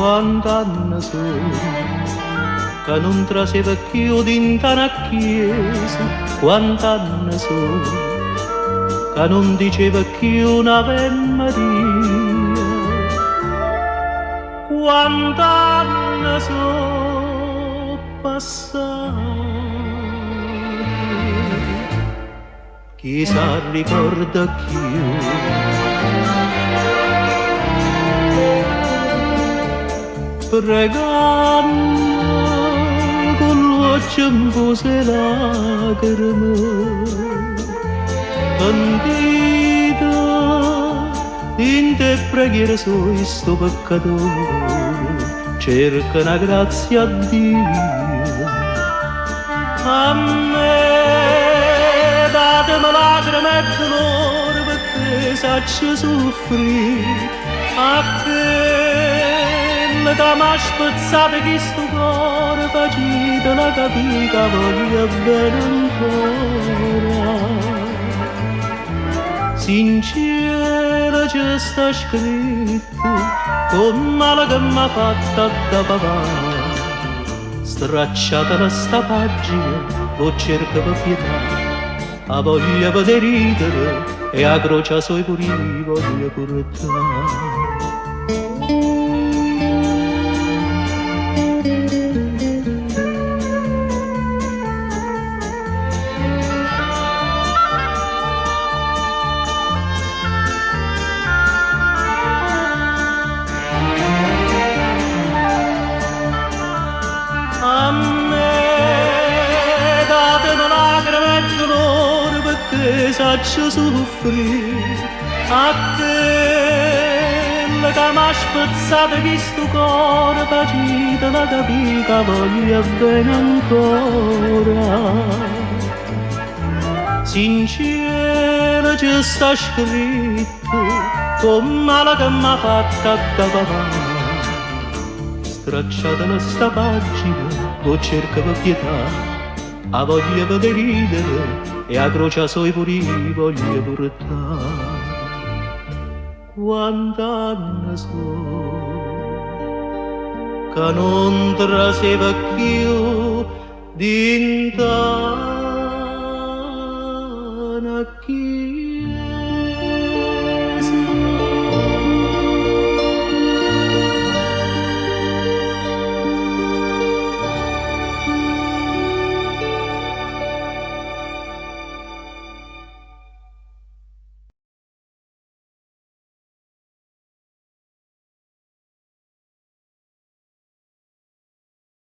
quant'anni sono che non traseva più dinta una chiesa, quant'anni sono che non diceva più un'Ave Maria, quant'anni sono passati, chi sa ricorda più. Pregando con l'occhio in pose lacrime, pentita in te preghiera su sto peccatore, cerca una grazia a Dio. A me datemi lacrime e dolore perché saccio soffrire, a che che m'ha spezzato questo cuore, facitela capire che voglio bene ancora. Sincero ci sta scritto, con male che m'ha fatta da papà, stracciata sta pagina, o cerca per pietà, a voglia per ridere e a croce sui puri voglio portare. A me datemi lacrime e dolore perché saccio soffrire, a quella che m'ha spezzato questo cuore, facitela capire che voglio bene ancora. Sincero ci sta scritto, con male che m'ha fatta da papà, stracciata sta pagina, o cerca per pietà, a voglia per ridere e a croce sui puri voglio portare. Quant'anni sono che non traseva più dinta una chiesa.